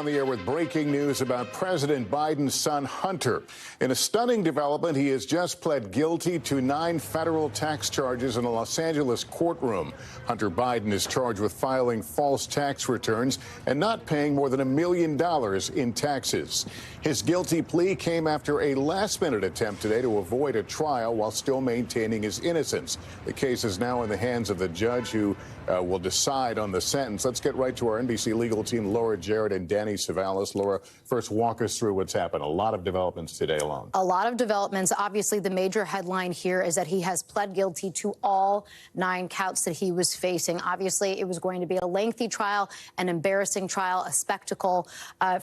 On the air with breaking news about President Biden's son, Hunter. In a stunning development, he has just pled guilty to 9 federal tax charges in a Los Angeles courtroom. Hunter Biden is charged with filing false tax returns and not paying more than $1 million in taxes. His guilty plea came after a last-minute attempt today to avoid a trial while still maintaining his innocence. The case is now in the hands of the judge who will decide on the sentence. Let's get right to our NBC legal team, Laura Jarrett and Danny Savalas. Laura, first walk us through what's happened. A lot of developments today alone. A lot of developments. Obviously, the major headline here is that he has pled guilty to all 9 counts that he was facing. Obviously, it was going to be a lengthy trial, an embarrassing trial, a spectacle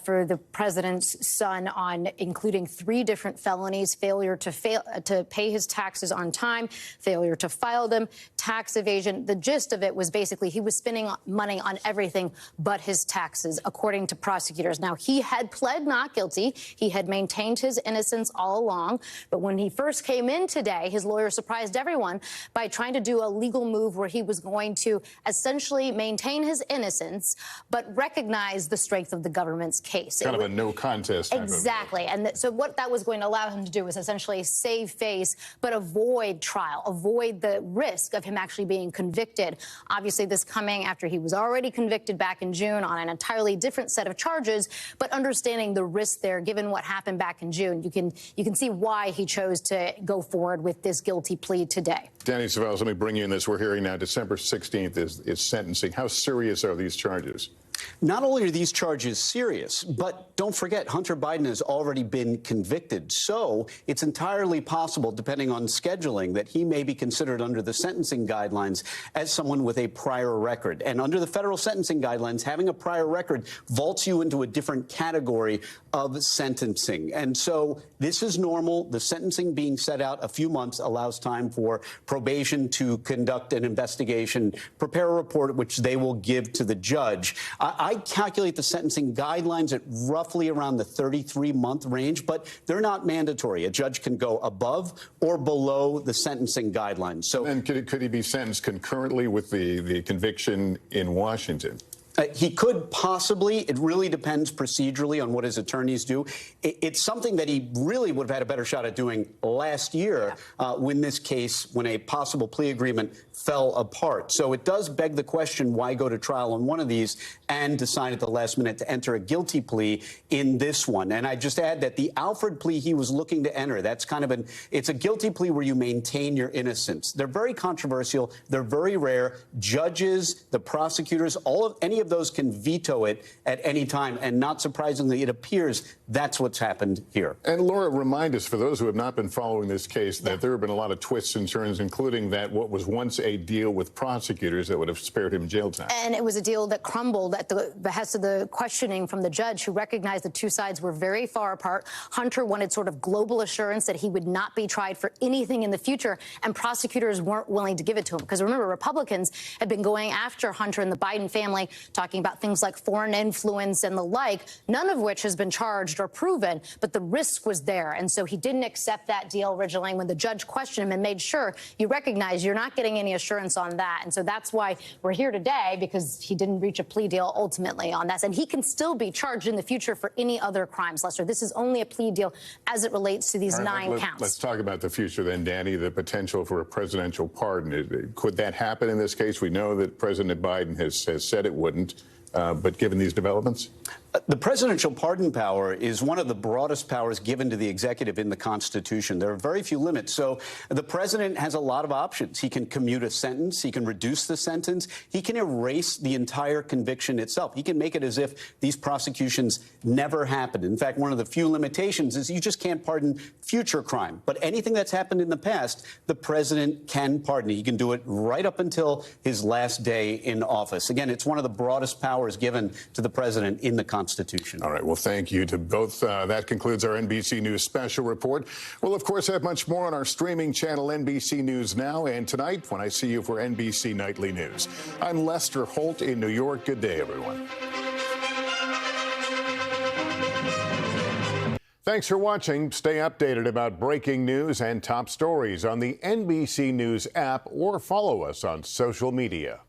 for the president's son on including 3 different felonies: failure to pay his taxes on time, failure to file them, tax evasion. The gist of it was basically he was spending money on everything but his taxes, according to prosecutors. Now, he had pled not guilty. He had maintained his innocence all along. But when he first came in today, his lawyer surprised everyone by trying to do a legal move where he was going to essentially maintain his innocence, but recognize the strength of the government's case. Kind of a no contest type exactly. And so what that was going to allow him to do was essentially save face, but avoid trial, avoid the risk of him actually being convicted. Obviously, this coming after he was already convicted back in June on an entirely different set of charges, but understanding the risk there, given what happened back in June, you can see why he chose to go forward with this guilty plea today. Danny Savalas, let me bring you in this. We're hearing now December 16th is sentencing. How serious are these charges? Not only are these charges serious, but don't forget, Hunter Biden has already been convicted. So it's entirely possible, depending on scheduling, that he may be considered under the sentencing guidelines as someone with a prior record. And under the federal sentencing guidelines, having a prior record vaults you into a different category of sentencing. And so this is normal. The sentencing being set out a few months allows time for probation to conduct an investigation, prepare a report, which they will give to the judge. I calculate the sentencing guidelines at roughly around the 33-month range, but they're not mandatory. A judge can go above or below the sentencing guidelines. So, and could he be sentenced concurrently with the conviction in Washington? He could possibly. It really depends procedurally on what his attorneys do. It's something that he really would have had a better shot at doing last year when a possible plea agreement fell apart. So it does beg the question, why go to trial on one of these and decide at the last minute to enter a guilty plea in this one? And I just add that the Alford plea he was looking to enter, that's kind of it's a guilty plea where you maintain your innocence. They're very controversial. They're very rare. Judges, the prosecutors, any of those can veto it at any time. And not surprisingly, it appears that's what's happened here. And Laura, remind us, for those who have not been following this case, that there have been a lot of twists and turns, including that what was once a deal with prosecutors that would have spared him jail time. And it was a deal that crumbled at the behest of the questioning from the judge, who recognized the two sides were very far apart. Hunter wanted sort of global assurance that he would not be tried for anything in the future, and prosecutors weren't willing to give it to him. Because remember, Republicans had been going after Hunter and the Biden family, talking about things like foreign influence and the like, none of which has been charged or proven, but the risk was there. And so he didn't accept that deal originally when the judge questioned him and made sure you recognize you're not getting any assurance on that. And so that's why we're here today, because he didn't reach a plea deal ultimately on that. And he can still be charged in the future for any other crimes, Lester. This is only a plea deal as it relates to these 9 counts. Let's talk about the future then, Danny, the potential for a presidential pardon. Could that happen in this case? We know that President Biden has said it wouldn't. But given these developments? The presidential pardon power is one of the broadest powers given to the executive in the Constitution. There are very few limits. So the president has a lot of options. He can commute a sentence. He can reduce the sentence. He can erase the entire conviction itself. He can make it as if these prosecutions never happened. In fact, one of the few limitations is you just can't pardon future crime. But anything that's happened in the past, the president can pardon. He can do it right up until his last day in office. Again, it's one of the broadest powers given to the president in the Constitution. All right. Well, thank you to both. That concludes our NBC News special report. We'll, of course, have much more on our streaming channel, NBC News Now, and tonight when I see you for NBC Nightly News. I'm Lester Holt in New York. Good day, everyone. Thanks for watching. Stay updated about breaking news and top stories on the NBC News app or follow us on social media.